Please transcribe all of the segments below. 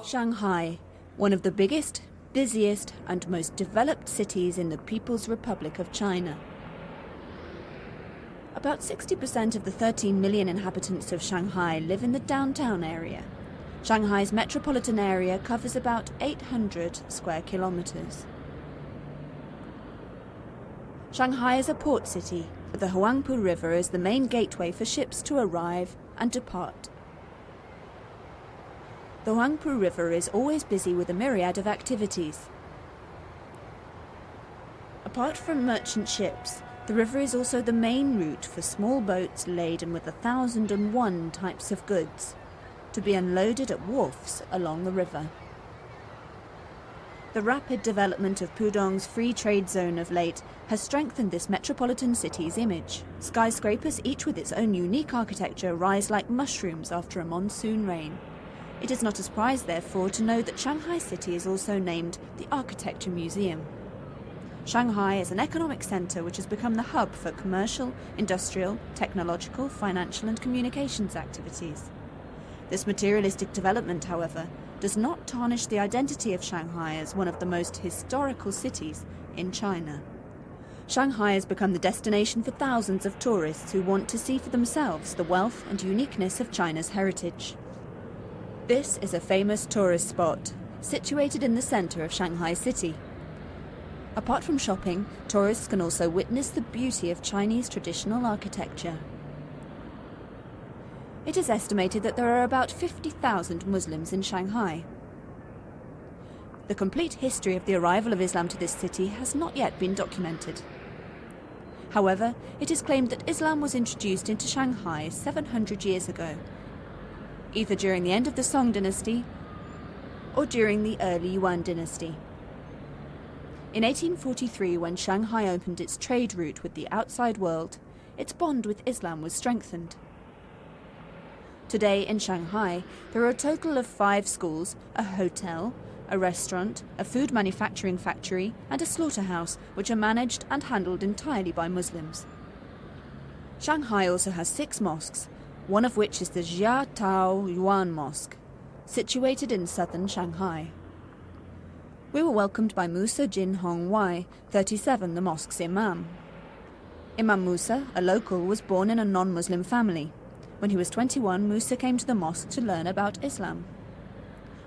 Shanghai, one of the biggest, busiest and most developed cities in the People's Republic of China. About 60% of the 13 million inhabitants of Shanghai live in the downtown area. Shanghai's metropolitan area covers about 800 square kilometers. Shanghai is a port city, with the Huangpu River as the main gateway for ships to arrive and depart. The Huangpu River is always busy with a myriad of activities. Apart from merchant ships, the river is also the main route for small boats laden with 1,001 types of goods, to be unloaded at wharfs along the river. The rapid development of Pudong's free trade zone of late has strengthened this metropolitan city's image. Skyscrapers, each with its own unique architecture, rise like mushrooms after a monsoon rain. It is not a surprise, therefore, to know that Shanghai City is also named the Architecture Museum. Shanghai is an economic centre which has become the hub for commercial, industrial, technological, financial and communications activities. This materialistic development, however, does not tarnish the identity of Shanghai as one of the most historical cities in China. Shanghai has become the destination for thousands of tourists who want to see for themselves the wealth and uniqueness of China's heritage. This is a famous tourist spot, situated in the centre of Shanghai City. Apart from shopping, tourists can also witness the beauty of Chinese traditional architecture. It is estimated that there are about 50,000 Muslims in Shanghai. The complete history of the arrival of Islam to this city has not yet been documented. However, it is claimed that Islam was introduced into Shanghai 700 years ago, either during the end of the Song dynasty or during the early Yuan dynasty. In 1843, when Shanghai opened its trade route with the outside world, its bond with Islam was strengthened. Today in Shanghai, there are a total of 5 schools, a hotel, a restaurant, a food manufacturing factory and a slaughterhouse, which are managed and handled entirely by Muslims. Shanghai also has 6 mosques, one of which is the Jiatao Yuan Mosque, situated in southern Shanghai. We were welcomed by Musa Jin Hong Wai, 37, the mosque's imam. Imam Musa, a local, was born in a non-Muslim family. When he was 21, Musa came to the mosque to learn about Islam.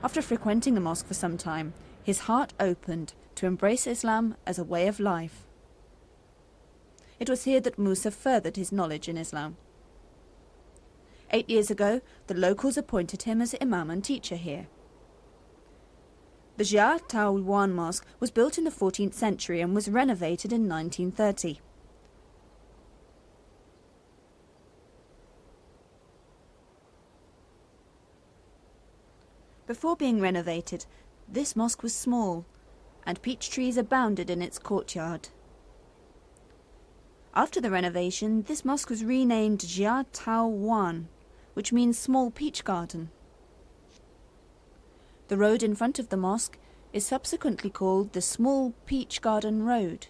After frequenting the mosque for some time, his heart opened to embrace Islam as a way of life. It was here that Musa furthered his knowledge in Islam. 8 years ago, the locals appointed him as imam and teacher here. The Jiatao Yuan Mosque was built in the 14th century and was renovated in 1930. Before being renovated, this mosque was small, and peach trees abounded in its courtyard. After the renovation, this mosque was renamed Jiatao Wan, which means small peach garden. The road in front of the mosque is subsequently called the Small Peach Garden Road.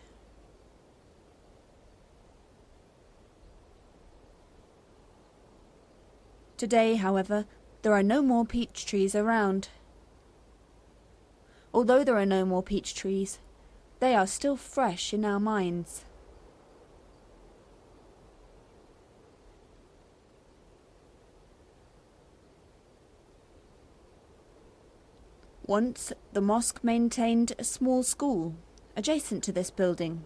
Today, however, there are no more peach trees around. Although there are no more peach trees, they are still fresh in our minds. Once, the mosque maintained a small school adjacent to this building.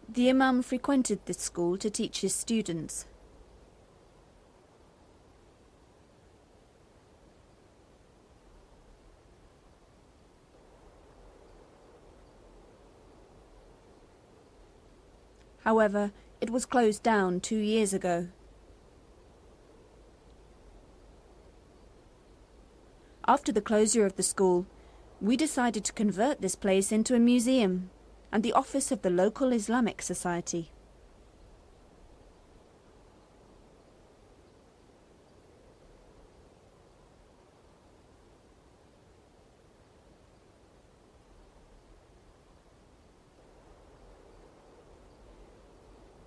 The imam frequented this school to teach his students. However, it was closed down 2 years ago. After the closure of the school, We decided to convert this place into a museum and the office of the local Islamic Society.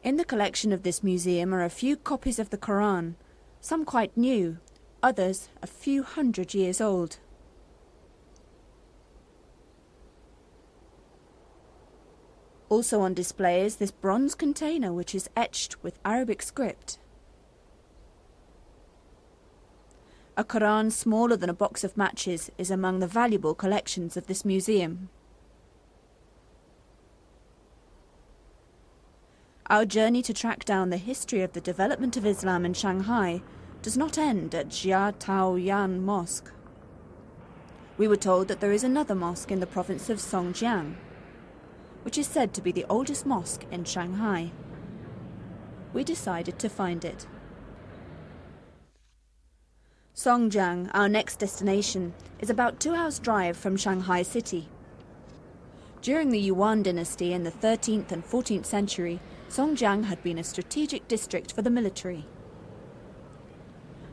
In the collection of this museum are a few copies of the Quran, some quite new, others a few hundred years old. Also on display is this bronze container which is etched with Arabic script. A Quran smaller than a box of matches is among the valuable collections of this museum. Our journey to track down the history of the development of Islam in Shanghai does not end at Jia Taoyuan Mosque. We were told that there is another mosque in the province of Songjiang, which is said to be the oldest mosque in Shanghai. We decided to find it. Songjiang, our next destination, is about 2 hours' drive from Shanghai city. During the Yuan dynasty in the 13th and 14th century, Songjiang had been a strategic district for the military.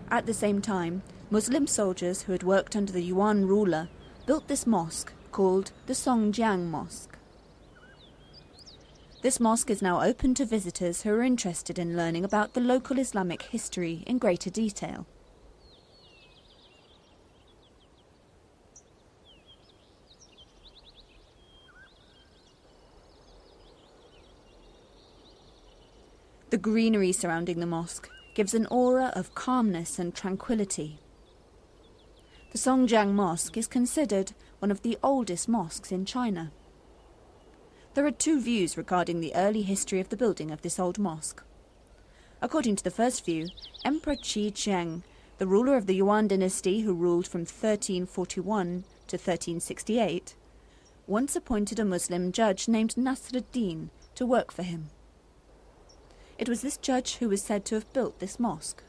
At the same time, Muslim soldiers who had worked under the Yuan ruler built this mosque called the Songjiang Mosque. This mosque is now open to visitors who are interested in learning about the local Islamic history in greater detail. The greenery surrounding the mosque gives an aura of calmness and tranquility. The Songjiang Mosque is considered one of the oldest mosques in China. There are two views regarding the early history of the building of this old mosque. According to the first view, Emperor Qi Cheng, the ruler of the Yuan dynasty who ruled from 1341 to 1368, once appointed a Muslim judge named Nasruddin to work for him. It was this judge who was said to have built this mosque.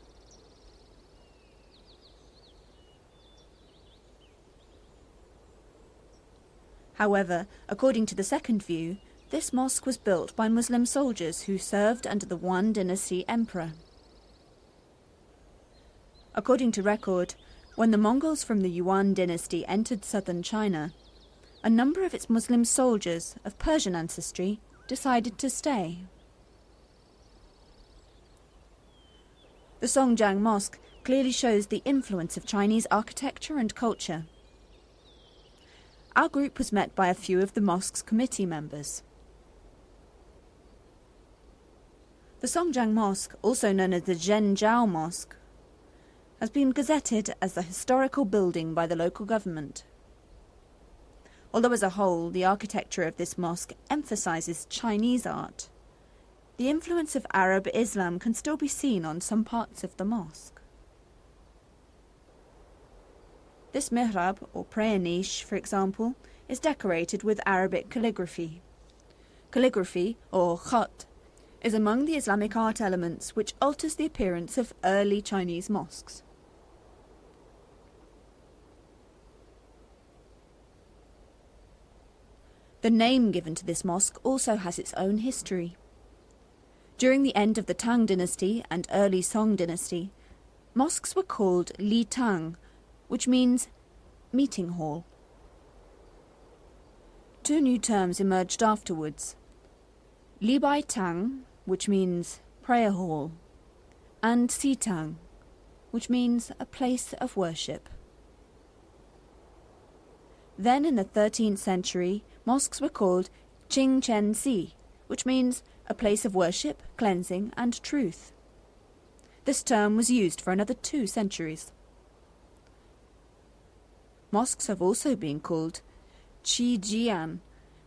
However, according to the second view, this mosque was built by Muslim soldiers who served under the Yuan dynasty emperor. According to record, when the Mongols from the Yuan dynasty entered southern China, a number of its Muslim soldiers of Persian ancestry decided to stay. The Songjiang Mosque clearly shows the influence of Chinese architecture and culture. Our group was met by a few of the mosque's committee members. The Songjiang Mosque, also known as the Zhenjiao Mosque, has been gazetted as a historical building by the local government. Although as a whole the architecture of this mosque emphasizes Chinese art, the influence of Arab Islam can still be seen on some parts of the mosque. This mihrab, or prayer niche, for example, is decorated with Arabic calligraphy. Calligraphy, or khat, is among the Islamic art elements which alters the appearance of early Chinese mosques. The name given to this mosque also has its own history. During the end of the Tang dynasty and early Song dynasty, mosques were called Li Tang, which means meeting hall. Two new terms emerged afterwards: Li Bai Tang, which means prayer hall, and Si Tang, which means a place of worship. Then in the 13th century, mosques were called Qing Chen Si, which means a place of worship, cleansing and truth. This term was used for another 2 centuries. Mosques have also been called Qi Jian,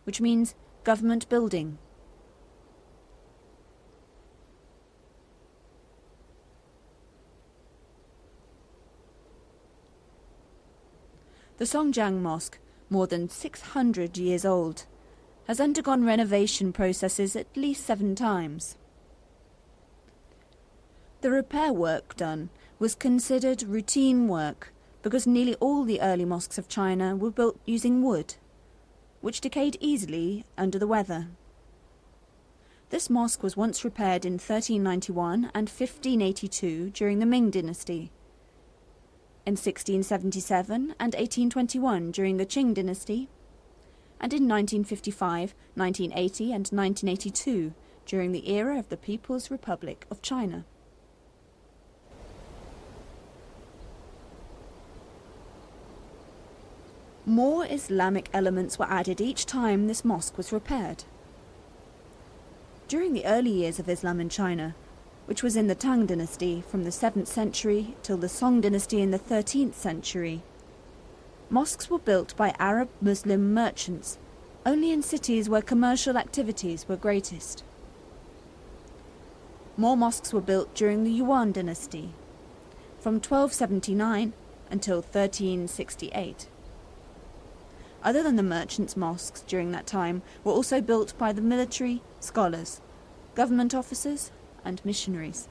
which means government building. The Songjiang Mosque, more than 600 years old, has undergone renovation processes at least 7 times. The repair work done was considered routine work because nearly all the early mosques of China were built using wood, which decayed easily under the weather. This mosque was once repaired in 1391 and 1582 during the Ming dynasty, in 1677 and 1821 during the Qing dynasty, and in 1955, 1980 and 1982 during the era of the People's Republic of China. More Islamic elements were added each time this mosque was repaired. During the early years of Islam in China, which was in the Tang dynasty from the 7th century till the Song dynasty in the 13th century, mosques were built by Arab Muslim merchants only in cities where commercial activities were greatest. More mosques were built during the Yuan dynasty, from 1279 until 1368. Other than the merchants' mosques during that time were also built by the military, scholars, government officers and missionaries.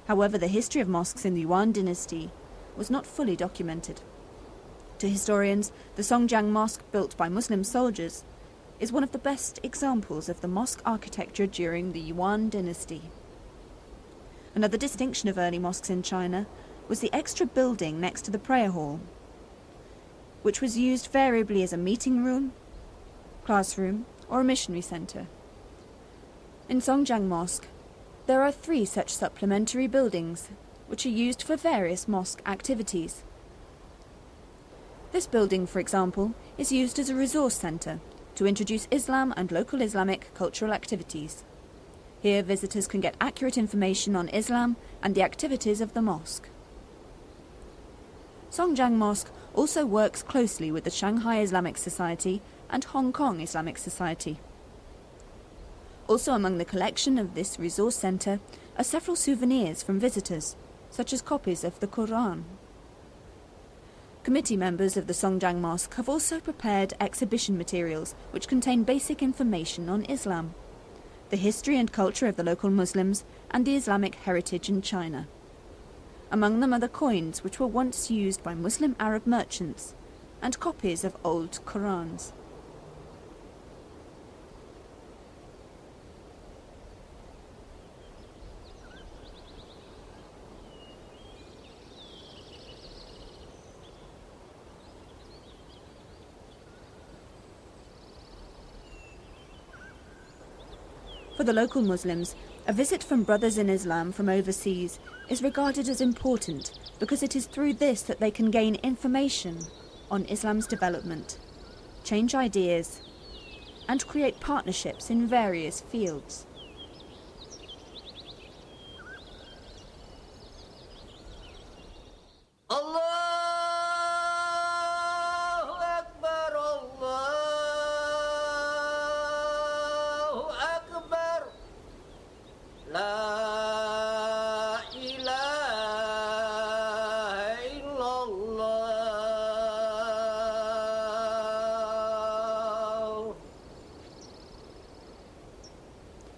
However, the history of mosques in the Yuan dynasty was not fully documented. To historians, the Songjiang Mosque, built by Muslim soldiers, is one of the best examples of the mosque architecture during the Yuan dynasty. Another distinction of early mosques in China was the extra building next to the prayer hall, which was used variably as a meeting room, classroom, or a missionary centre. In Songjiang Mosque, there are 3 such supplementary buildings, which are used for various mosque activities. This building, for example, is used as a resource centre to introduce Islam and local Islamic cultural activities. Here, visitors can get accurate information on Islam and the activities of the mosque. Songjiang Mosque also works closely with the Shanghai Islamic Society and Hong Kong Islamic Society. Also among the collection of this resource centre are several souvenirs from visitors, such as copies of the Quran. Committee members of the Songjiang Mosque have also prepared exhibition materials which contain basic information on Islam, the history and culture of the local Muslims, and the Islamic heritage in China. Among them are the coins which were once used by Muslim Arab merchants, and copies of old Qurans. For the local Muslims, a visit from brothers in Islam from overseas is regarded as important because it is through this that they can gain information on Islam's development, change ideas, and create partnerships in various fields.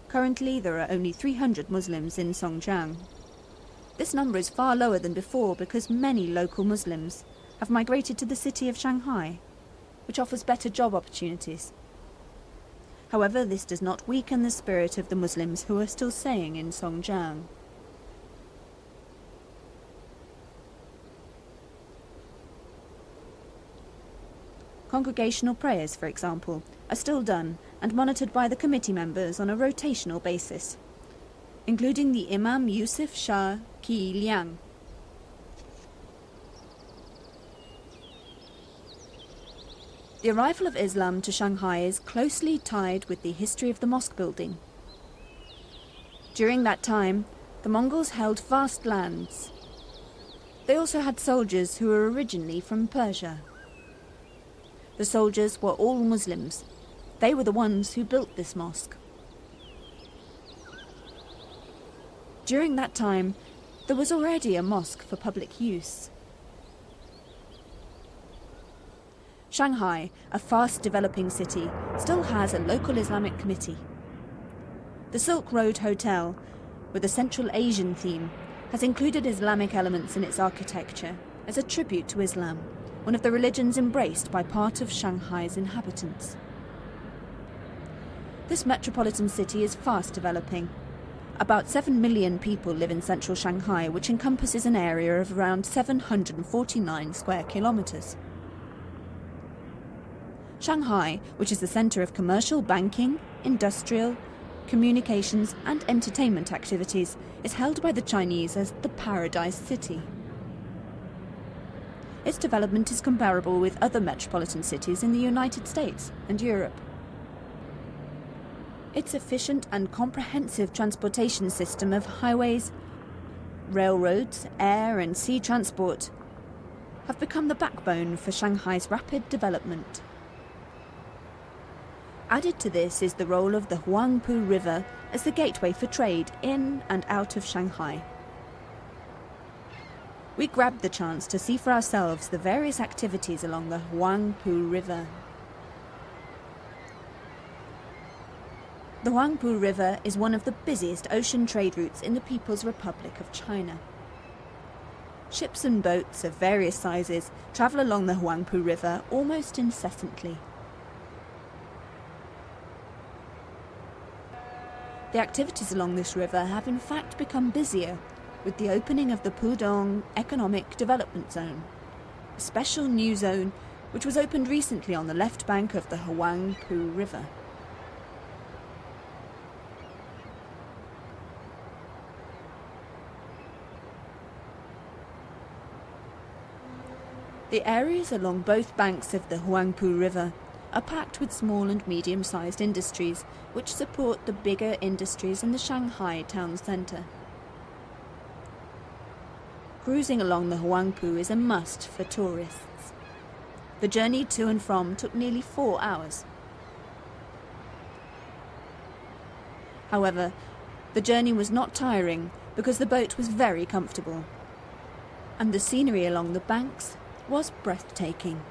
Currently, there are only 300 Muslims in Songjiang. This number is far lower than before because many local Muslims have migrated to the city of Shanghai, which offers better job opportunities. However, this does not weaken the spirit of the Muslims who are still staying in Songjiang. Congregational prayers, for example, are still done and monitored by the committee members on a rotational basis, including the Imam Yusuf Shah Ki Liang. The arrival of Islam to Shanghai is closely tied with the history of the mosque building. During that time, the Mongols held vast lands. They also had soldiers who were originally from Persia. The soldiers were all Muslims. They were the ones who built this mosque. During that time, there was already a mosque for public use. Shanghai, a fast-developing city, still has a local Islamic committee. The Silk Road Hotel, with a Central Asian theme, has included Islamic elements in its architecture as a tribute to Islam, one of the religions embraced by part of Shanghai's inhabitants. This metropolitan city is fast developing. About 7 million people live in central Shanghai, which encompasses an area of around 749 square kilometres. Shanghai, which is the centre of commercial, banking, industrial, communications and entertainment activities, is held by the Chinese as the Paradise City. Its development is comparable with other metropolitan cities in the United States and Europe. Its efficient and comprehensive transportation system of highways, railroads, air and sea transport have become the backbone for Shanghai's rapid development. Added to this is the role of the Huangpu River as the gateway for trade in and out of Shanghai. We grabbed the chance to see for ourselves the various activities along the Huangpu River. The Huangpu River is one of the busiest ocean trade routes in the People's Republic of China. Ships and boats of various sizes travel along the Huangpu River almost incessantly. The activities along this river have in fact become busier with the opening of the Pudong Economic Development Zone, a special new zone which was opened recently on the left bank of the Huangpu River. The areas along both banks of the Huangpu River are packed with small and medium-sized industries which support the bigger industries in the Shanghai town centre. Cruising along the Huangpu is a must for tourists. The journey to and from took nearly 4 hours. However, the journey was not tiring because the boat was very comfortable, and the scenery along the banks was breathtaking.